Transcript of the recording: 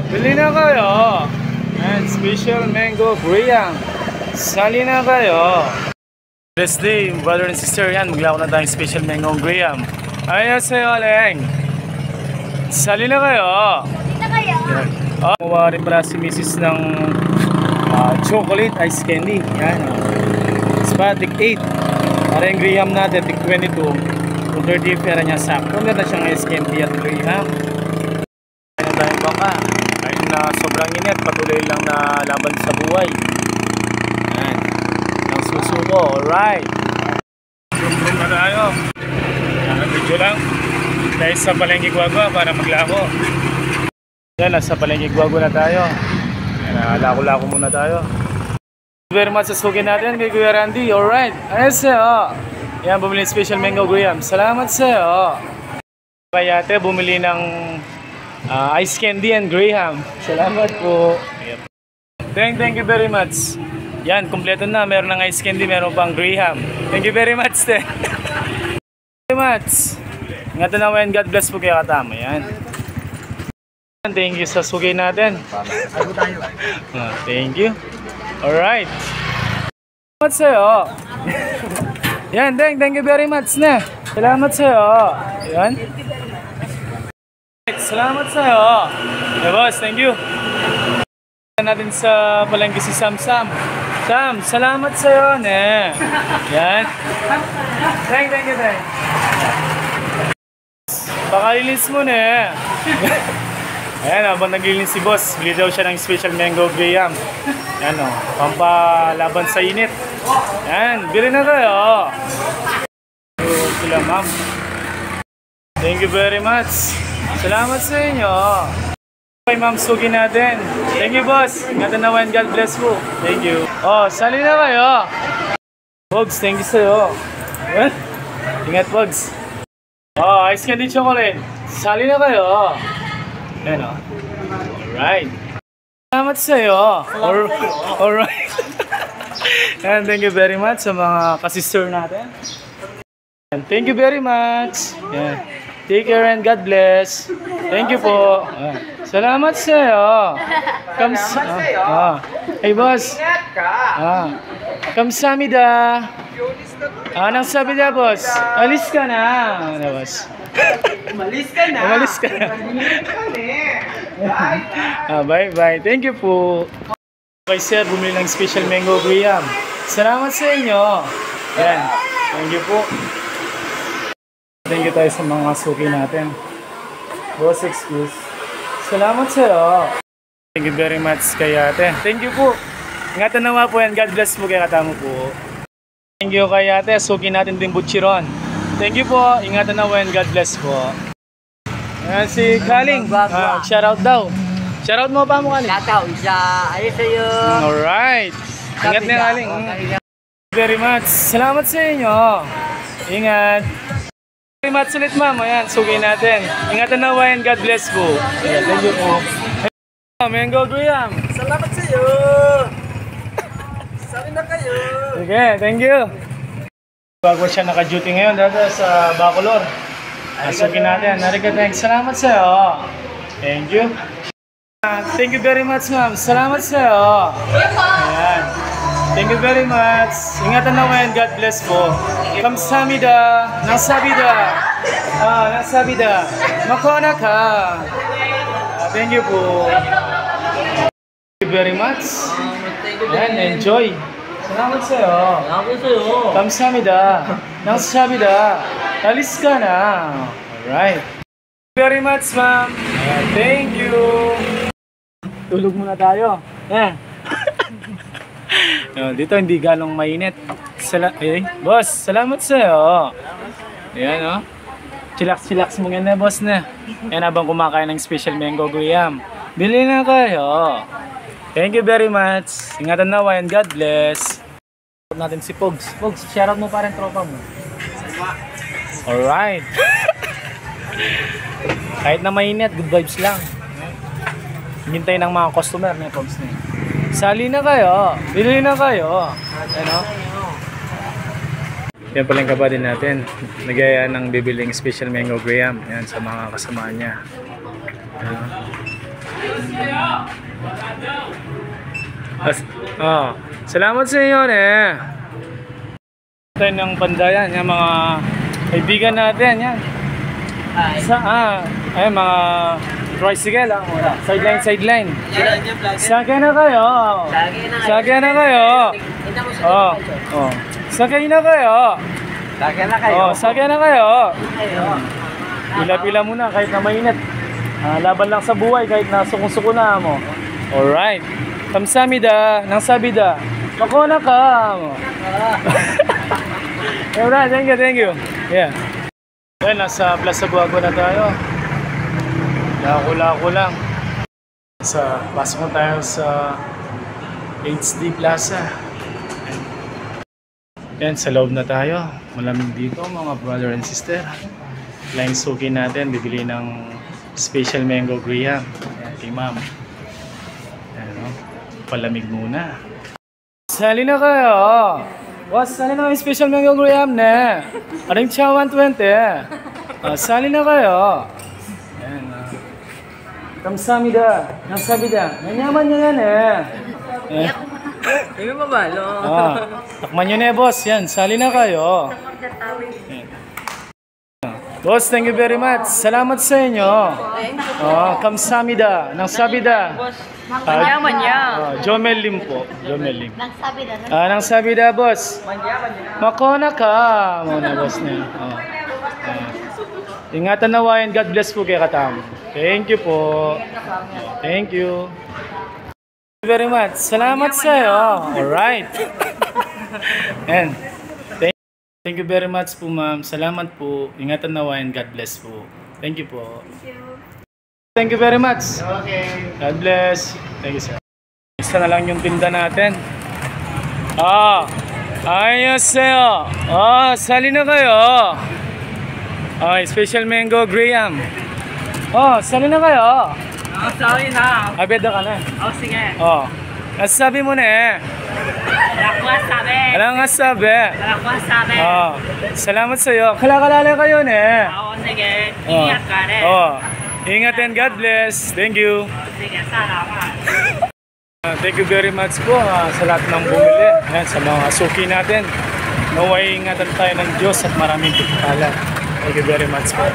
Bili na kayo. And special mango graham. Sali na kayo. This day, brother and sister, yan. Maglako na tayong special mango graham. Ayun sa'yo, Leng. Sali na kayo. Sali na kayo. Kuha rin pala si Mrs. ng chocolate ice candy. Yan. Spatic 8. Para yung graham natin, tig 22. Kung 30 pera niya sakto. Meron na siyang ice candy at graham. Kaya tayo baka. Kahit na sobrang init, patuloy lang na laban sa buhay. Yan. Ang susuko. Alright. Zoom na tayo. Video lang. Dahil sa Palengke Guagua para maglako. Yan, nasa Palengke Guagua na tayo. Yan, lako-lako muna tayo. Thank you very much sa suki natin kay Kuya Randy. Alright. Ayun sa'yo. Yan, bumili ng special mango graham. Salamat sa'yo. Kaya ate, bumili ng ice candy and graham. Salamat po. Thank you very much. Yan, kompleto na. Meron ng ice candy, meron pang graham. Thank you very much, te. Thank you very much. Ingatan na and God bless po kayo katama. Yan. Thank you sa sugay natin. Thank you. Alright. Salamat sa'yo. Yan, thank you very much na. Salamat sa'yo. Yan. Salamat sa'yo. Yeah, boss, thank you. Natin sa Palengke si Sam. Sam, salamat sa'yo ne. Yan. Thank you. Pakalinis mo ne. Ayan, habang naglilinis si boss, bili daw siya ng special mango graham. Ayan o, pampalaban sa init. Ayan, bili na kayo. Sila ma'am. Thank you very much. Salamat sa inyo. Okay ma'am, sugi natin. Thank you boss. Ingatan na and God bless po. Thank you. Oh, sali na kayo. Pogs, thank you sa'yo. Ayan. Ingat Pogs. Oh, ice candy chocolate. Sali na kayo. Ayan o. Alright. Salamat sa'yo. Alright. And thank you very much sa mga kasister natin. And thank you very much. Yeah. Take care and God bless. Thank you po. Salamat sa'yo. Hey boss. Kamsamida. Anong sabi niya boss? Alis ka na. Ano boss? Umalis ka na. Bye. Thank you po. Okay sir, bumili ng special mango graham. Salamat sa inyo. Ayan. Thank you po. Thank you tayo sa mga suki natin. Boss excuse. Salamat sa'yo. Thank you very much kay ate. Thank you po. Ingatan naman po yan. God bless po kay katamo po. Thank you kay ate. Suki natin din Butchiron. Thank you po. Ingatan na and God bless po. Si Kaling. Shoutout daw. Shoutout mo pa mo Kaling? Shoutout. Ayos sa'yo. Alright. Ingat na Kaling. Thank you very much. Salamat sa inyo. Ingat. Very much ulit ma'am. Ayan. Suki natin. Ingatan na and God bless po. Ayan, thank you po. Mango graham. Salamat sa'yo. Sali na kayo. Okay. Thank you. Bago siya naka-duty ngayon dito sa Bacolor. Suki natin. Narika, thanks. Salamat sa'yo. Thank you. Thank you very much, ma'am. Salamat sa'yo. Ayan. Thank you very much. Ingatan na ngayon. God bless po. Kamsamida. Nasabida. Nasabida. Makona ka. Thank you po. Thank you very much. And enjoy. Salamat sa'yo. Salamat sa'yo. Kamsamida. Nasabida. Alis ka na. Alright. Thank you very much, ma'am. Thank you. Tulog muna tayo. Dito hindi ganong mainit. Boss, salamat sa'yo. Ayan o. Chillax mo nga na, boss na. Ayan habang kumakain ng special mango graham. Bili na kayo. Thank you very much. Ingatan na and God bless. Natin si Pogs. Pogs, shoutout mo pa rin tropa mo. Alright. Kahit na mainit, good vibes lang. Hintay ng mga customer na Pogs na. Sali na kayo. Bili na kayo. Ano? Yan pala yung kapatid natin. Nagaya ng bibiling special mango graham. Yan sa mga kasama niya. Salamat sa inyo eh. Tayo ng pandayan, yung mga kaibigan natin, yan. Ay, mga tricycle, sideline. Sakay na kayo. Sakay na kayo. Sakay na kayo. Sakay na kayo. Pila-pila muna kahit na mainit. Laban lang sa buhay kahit na sukong-suko na mo. Alright. Kamsamida, nang sabida. Makona ka. Alright, thank you. Yeah. Yan, nasa Plaza Guago na tayo. Lako lang. Pasok na tayo sa HD Plaza. Yan, sa loob na tayo. Malamig dito mga brother and sister. Line suki natin, bibili ng special mango graham. Yan, kay ma'am. Yan, no? Palamig muna. Sali na kayo. Sali na kami special mango graham na. Aring cha 120. Sali na kayo. Yan. Kamsamida. Nasabida. Nanyaman nyo yan eh. Hindi mo ba, no? Takman nyo na boss. Yan. Sali na kayo. Yan. Boss, thank you very much. Salamat sa inyo. Kamsamida. Nang sabida. Manyaman niya. Jomel Lim po. Jomel Lim. Nang sabida. Nang sabida, boss. Makona ka. Muna, boss niya. Ingatan na wayan. God bless po kay Katam. Thank you po. Thank you. Thank you very much. Salamat sa iyo. Alright. And thank you very much po, ma'am. Salamat po. Ingatan na wayan. God bless po. Thank you po. Thank you very much. Okay. God bless. Thank you, sir. Isa na lang yung tinda natin. Ayos sa'yo. Sali na kayo. Special mango graham. Sali na kayo. Sorry na. Abeda ka na. Sige. Nasabi mo na eh. Alam nga sabi. Salamat sa'yo. Kalakalala kayo na eh. Sige. Ingat ka rin. Ingat and God bless. Thank you. Sige, salamat. Thank you very much po sa lahat ng bumili. Ayan, sa mga suki natin. Naway ingatan tayo ng Diyos at maraming pagpapala. Thank you very much po.